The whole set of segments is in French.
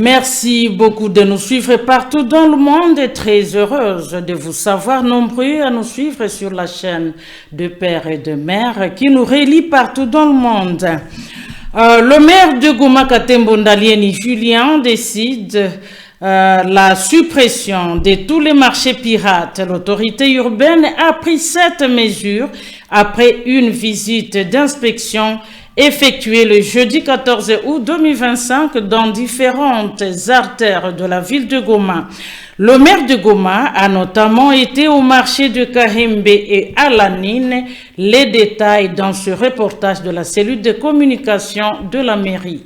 Merci beaucoup de nous suivre partout dans le monde et très heureuse de vous savoir nombreux à nous suivre sur la chaîne de père et de mère qui nous relie partout dans le monde. Le maire de Goma Katembo Ndalieni Julien décide la suppression de tous les marchés pirates. L'autorité urbaine a pris cette mesure après une visite d'inspection effectuée le jeudi 14 août 2025 dans différentes artères de la ville de Goma. Le maire de Goma a notamment été au marché de Kahembe et Alanine. Les détails dans ce reportage de la cellule de communication de la mairie.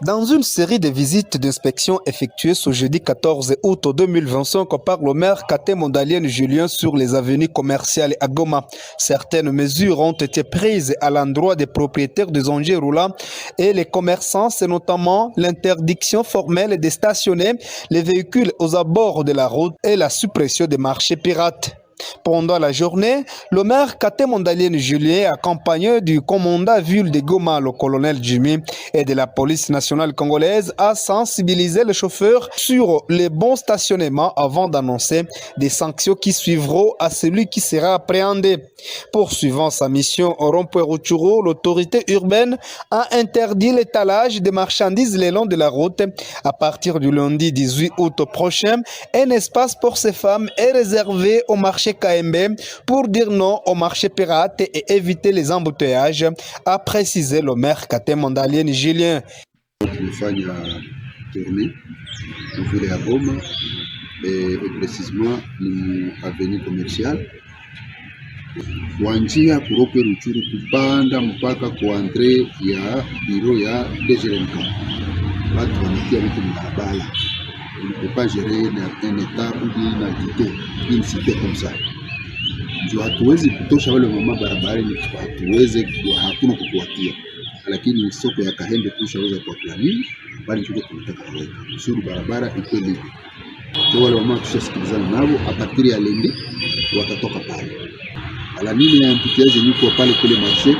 Dans une série de visites d'inspection effectuées ce jeudi 14 août 2025 par le maire Katembo Ndalieni Julien sur les avenues commerciales à Goma, certaines mesures ont été prises à l'endroit des propriétaires des engins roulants et les commerçants, c'est notamment l'interdiction formelle de stationner les véhicules aux abords de la route et la suppression des marchés pirates. Pendant la journée, le maire Katembo Ndalieni Julien, accompagné du commandant ville de Goma, le colonel Jimmy, et de la police nationale congolaise, a sensibilisé les chauffeurs sur les bons stationnements avant d'annoncer des sanctions qui suivront à celui qui sera appréhendé. Poursuivant sa mission au rond-point Rutshuru, l'autorité urbaine a interdit l'étalage des marchandises le long de la route. À partir du lundi 18 août prochain, un espace pour ces femmes est réservé au marché KMB pour dire non au marché pirate et éviter les embouteillages, a précisé le maire Katembo Ndalieni Julien. Tumefanya tournée au ville ya Goma et précisément ni avenue commerciale kuanzia kurope Rutshuru kupanda mpaka kuantre ya biro ya DGRMK. Watu wanatia vitu barabara. On ne peut pas gérer un état ou une cité comme ça. Ndio hatuwezi kutosha wale mama barabarani, hatuweze hakuna kukuatia, lakini soko ya Kahembe tushaweza kwa planning, bali ndio tunataka kuweka usuru barabara iko libre. Kwa wale mama tushasikilizana nao, a partir ya lundi watatoka pale. Ala nini ya mpitiaje yuko pale kule marché,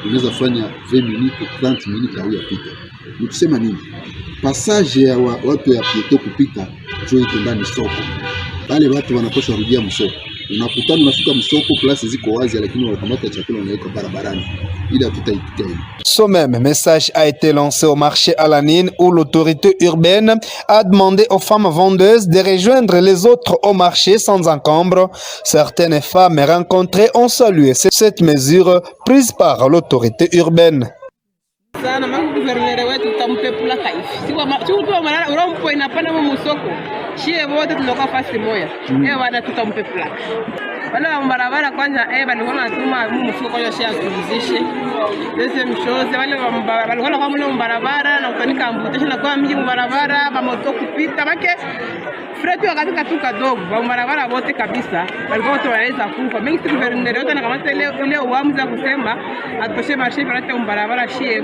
unaweza fanya 20 minutes 30 minutes au yapita. Nikisema nini? Passage ya watu ya pieto kupita njoo iko ndani soko. Pale watu wanatosha rudia msoko. Unakutana unafika msoko, place ziko wazi lakini wanakamata chakula wanaweka barabarani. Ila tutaipita hivi. Ce même message a été lancé au marché Alanine où l'autorité urbaine a demandé aux femmes vendeuses de rejoindre les autres au marché sans encombre. Certaines femmes rencontrées ont salué cette mesure prise par l'autorité urbaine. Sana mangu guvernere wetu tutampepula kaifi. Siku mara urompo inapanda mu musoko. Shie wote tunakuwa fasi moja. Bana tutampepula. Wale wa barabara kwanza balikuwa natuma mu musoko kwa shia tuizishe. Deuxième chose wale balikuwa kwa mu barabara na kutanika ambutisha na kwa mji mu barabara ba moto kupita make fretu wakati tu kadogo ba barabara wote kabisa walikuwa wote wanaweza kufa. Mimi siku guvernere wote na kama ile uamuzi kusema atoshe marché barata mu barabara shie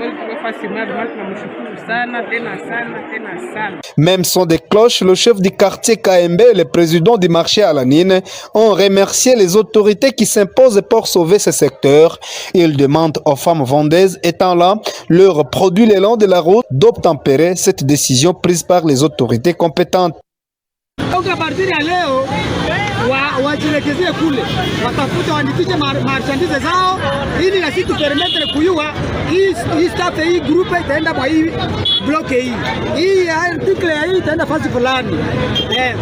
même son des cloches, le chef du quartier KMB et le président du marché Alanine ont remercié les autorités qui s'imposent pour sauver ce secteur. Ils demandent aux femmes vendeuses étant là leurs produits le long de la route d'obtempérer cette décision prise par les autorités compétentes. Wajilekezie kule watafuta waandikishe marchandise zao ili na sisi tupermettre kuyua hii staff hii group itaenda kwa hii block hii article hii itaenda fasi fulani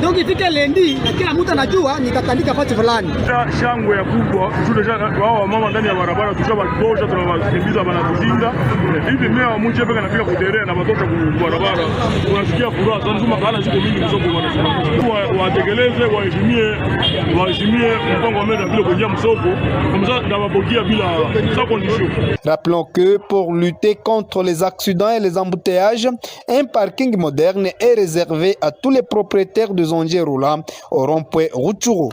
donc ifike lendi na kila mtu anajua nitatandika fasi fulani. Shangwe ya kubwa shule wao mama ndani ya barabara tushabakosha tunawakimbiza bana kuzinga hivi mimi wa mje peka nafika kuterea na batosha kwa barabara tunasikia furaha sana kama kana ziko mingi msoko wanasema watekeleze waheshimie mpango wa meda vile kwenye msoko comme ça ndawabokia bila sans condition. Rappelons que pour lutter contre les accidents et les embouteillages, un parking moderne est réservé à tous les propriétaires de engins roulants au rond-point Rutshuru.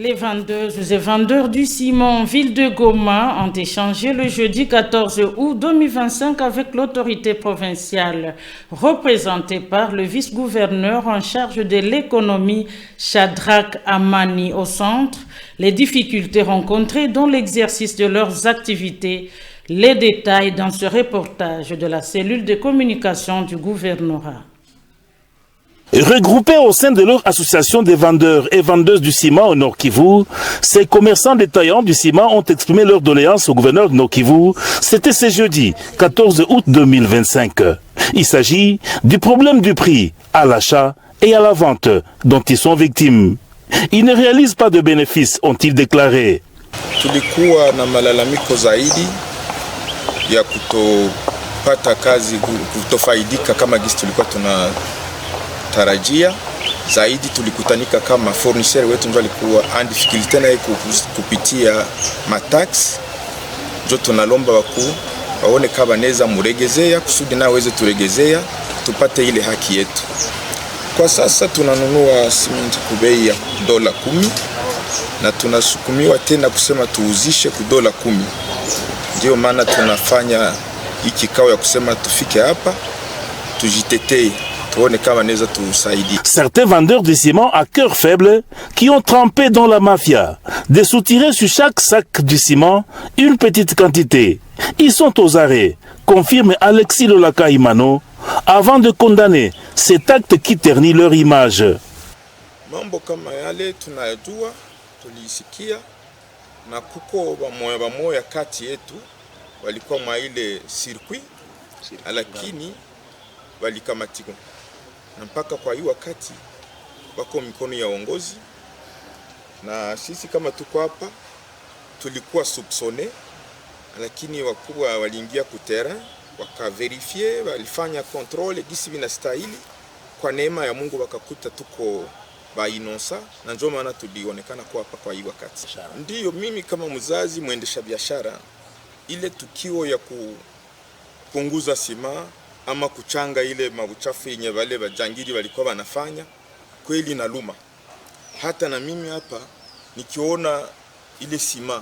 Les vendeuses et vendeurs du ciment ville de Goma ont échangé le jeudi 14 août 2025 avec l'autorité provinciale représentée par le vice-gouverneur en charge de l'économie Shadrach Amani au centre, les difficultés rencontrées dans l'exercice de leurs activités, Les détails dans ce reportage de la cellule de communication du gouvernorat. Regroupés au sein de leur association des vendeurs et vendeuses du ciment au Nord Kivu, ces commerçants détaillants du ciment ont exprimé leur doléance au gouverneur de Nord Kivu. C'était ce jeudi 14 août 2025. Il s'agit du problème du prix à l'achat et à la vente dont ils sont victimes. Ils ne réalisent pas de bénéfices, ont-ils déclaré. Tulikuwa na malalamiko zaidi ya kutopata kazi, kutofaidika kama gisi tulikuwa tunatarajia. Zaidi tulikutanika kama fournisseur wetu ndio alikuwa and difficulty na kupitia matax. Ndio tunalomba wakuu waone kama neza muregezea kusudi na waweze turegezea tupate ile haki yetu. Kwa sasa tunanunua simenti kwa bei ya $10 na tunasukumiwa tena kusema tuuzishe kwa $10. Ndio maana tunafanya hiki kikao ya kusema tufike hapa tujitetee. Certains vendeurs de ciment à cœur faible qui ont trempé dans la mafia de soutirer sur chaque sac du ciment une petite quantité. Ils sont aux arrêts, confirme Alexis Lolaka-Imano, avant de condamner cet acte qui ternit leur image. Mambo kama yale tunayajua, tulisikia na kuko bamoya kati yetu walikuwa mwa ile circuit lakini walikamatiko. Na mpaka kwa hii wakati wako mikono ya uongozi na sisi kama tuko hapa tulikuwa soupçonné, lakini wakubwa waliingia ku terrain wakaverifie, walifanya control gisi vinastahili. Kwa neema ya Mungu wakakuta tuko bainonsa na ndio maana tulionekana kwa hapa kwa hii wakati. Ndiyo mimi kama mzazi mwendesha biashara, ile tukio ya kupunguza sima ama kuchanga ile mabuchafu yenye wale bajangiri walikuwa wanafanya kweli na luma. Hata na mimi hapa nikiona ile sima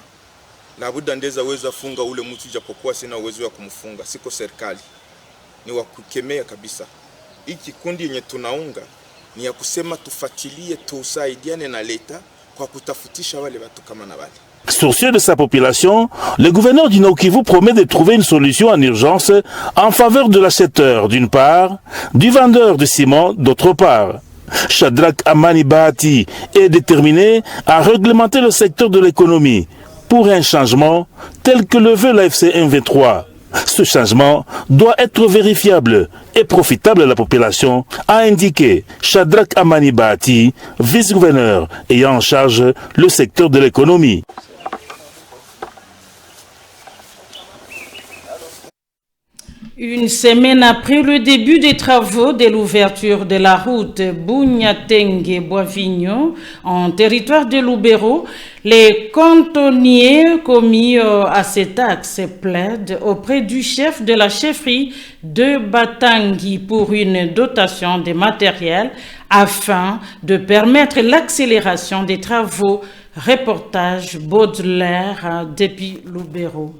labuda ndeza uwezo afunga ule mtu japokuwa sina uwezo wa kumfunga, siko serikali, ni wa kukemea kabisa. Hiki kundi yenye tunaunga ni ya kusema tufuatilie, tusaidiane na leta kwa kutafutisha wale watu kama na wale. Soucieux de sa population, le gouverneur du Nord Kivu promet de trouver une solution en urgence en faveur de l'acheteur d'une part, du vendeur de ciment d'autre part. Shadrach Amani Bahati est déterminé à réglementer le secteur de l'économie pour un changement tel que le veut la FC M23. Ce changement doit être vérifiable et profitable à la population, a indiqué Shadrach Amani Bahati, vice-gouverneur ayant en charge le secteur de l'économie. Une semaine après le début des travaux de l'ouverture de la route Bunyatenge-Boivigno en territoire de Lubero, les cantonniers commis à cet axe plaident auprès du chef de la chefferie de Batangi pour une dotation de matériel afin de permettre l'accélération des travaux. Reportage Baudelaire depuis Lubero.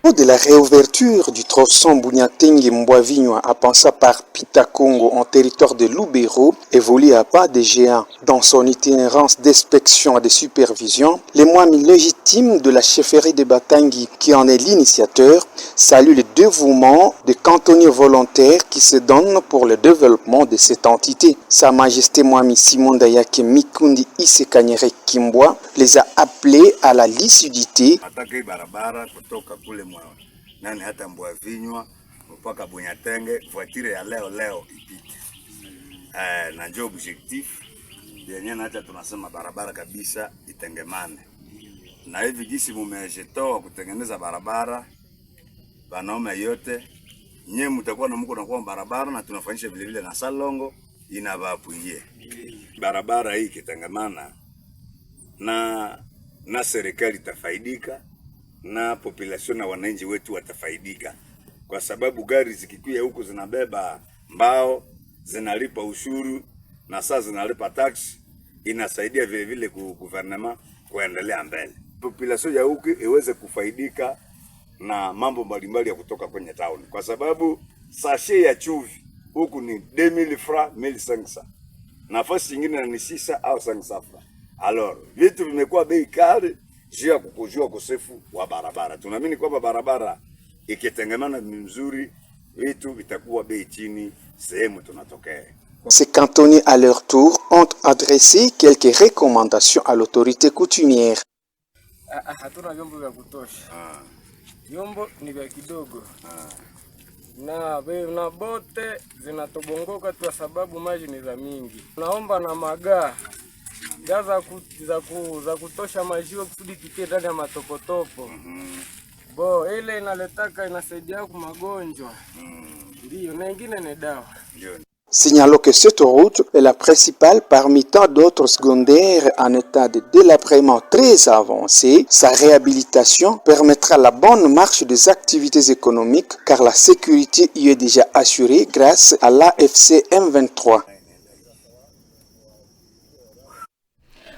De la réouverture du tronçon Bunyatenge-Boivigno à Pansa par Pitakongo en territoire de Lubero évolue à pas de géant. Dans son itinérance d'inspection et de supervision, les moines légitimes de la chefferie de Batangi, qui en est l'initiateur, saluent le dévouement des cantonniers volontaires qui se donnent pour le développement de cette entité. Sa Majesté Mwami Simon Dayake Mikundi Isekanyere Kimbwa les a appelés à la lucidité. Nani hata Boivigno mpaka Bunyatenge voiture ya leo ipite. Na ndio objectif yenyewe, hata tunasema barabara kabisa itengemane. Na hivi jinsi mumejetoa kutengeneza barabara banaume yote nyewe mtakuwa na mko nakuwa barabara na tunafanyisha vile vile na salongo inabapuie. Barabara hii kitengemana na serikali itafaidika na population na wananchi wetu watafaidika, kwa sababu gari zikikuja huko zinabeba mbao, zinalipa ushuru na sasa zinalipa tax, inasaidia vile vile gouvernement kuendelea mbele. Population ya huko iweze kufaidika na mambo mbalimbali ya kutoka kwenye town, kwa sababu sachet ya chumvi huku ni 2000 francs 1500, nafasi nyingine ni 600 au 500 francs. Alors vitu vimekuwa bei kali juu ya kukujua ukosefu wa barabara. Tunaamini kwamba barabara ikitengemana mzuri, vitu vitakuwa bei chini sehemu tunatokea. Ces cantonniers, à leur tour, ont adressé quelques recommandations à l'autorité coutumière. Hatuna vyombo vya kutosha. Vyombo ni vya kidogo. Na bote zinatobongoka tu sababu maji ni za mingi. Naomba na magaa za kutosha maji kusudi tutie ndani ya matopotopo. Ile inaletaka inasaidia kwa magonjwa. Ndio, na nyingine ni dawa. Signalons que cette route est la principale parmi tant d'autres secondaires en état de délabrement très avancé. Sa réhabilitation permettra la bonne marche des activités économiques car la sécurité y est déjà assurée grâce à l'AFC M23.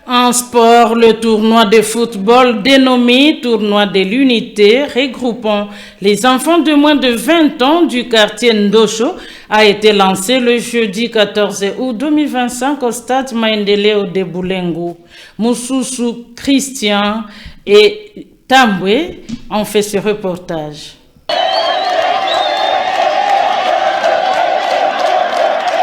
En sport, le tournoi de football dénommé Tournoi de l'Unité, regroupant les enfants de moins de 20 ans du quartier Ndosho, a été lancé le jeudi 14 août 2025 au stade Maendeleo de Boulengo. Moussousou, Christian et Tambwe ont fait ce reportage.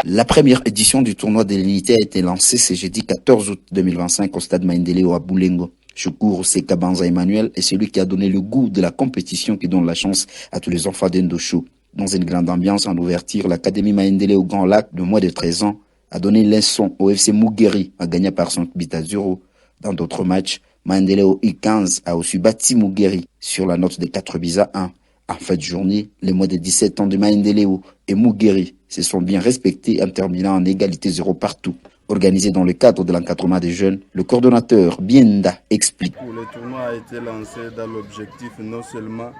La première édition du tournoi de l'unité a été lancée ce jeudi 14 août 2025 au stade Maendeleo à Boulengo. Choukuru Sekabanza Emmanuel est celui qui a donné le goût de la compétition qui donne la chance à tous les enfants d'Ndosho. Dans une grande ambiance en ouverture, l'académie Maendeleo Grand Lac de moins de 13 ans a donné leçon au FC Mugeri à gagner par 5 buts à 0. Dans d'autres matchs, Maendeleo I15 a aussi battu Mugeri sur la note de 4 buts à 1. En fin de journée, les moins de 17 ans de Maendeleo et Mugeri se sont bien respectés en terminant en égalité 0 partout. Organisé dans le cadre de l'encadrement des jeunes, le coordonnateur Bienda explique. Le tournoi a été lancé dans l'objectif non seulement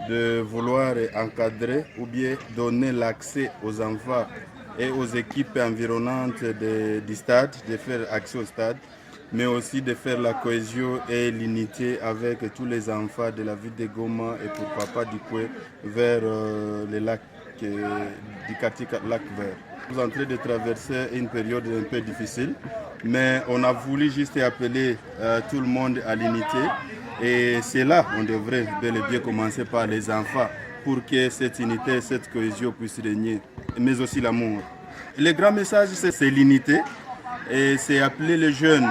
de vouloir encadrer ou bien donner l'accès aux enfants et aux équipes environnantes du stade, de faire accès au stade, mais aussi de faire la cohésion et l'unité avec tous les enfants de la ville de Goma et pourquoi pas du Koué vers les lacs du quartier Lac Vert. Nous sommes en train de traverser une période un peu difficile, mais on a voulu juste appeler tout le monde à l'unité et c'est là on devrait bel et bien commencer par les enfants pour que cette unité, cette cohésion puisse régner, mais aussi l'amour. Le grand message c'est l'unité. Et c'est appeler les jeunes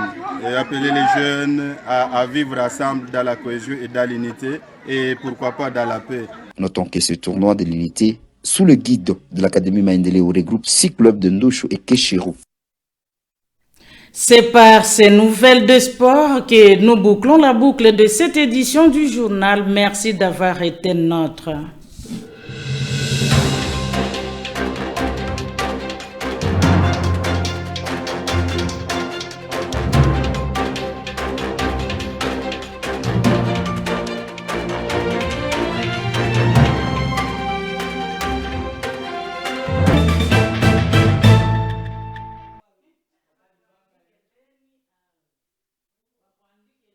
à vivre ensemble dans la cohésion et dans l'unité et pourquoi pas dans la paix. Notons que ce tournoi de l'unité, sous le guide de l'Académie Maendeleo, regroupe 6 clubs de Ndosho et Keshiro. C'est par ces nouvelles de sport que nous bouclons la boucle de cette édition du journal. Merci d'avoir été nôtre.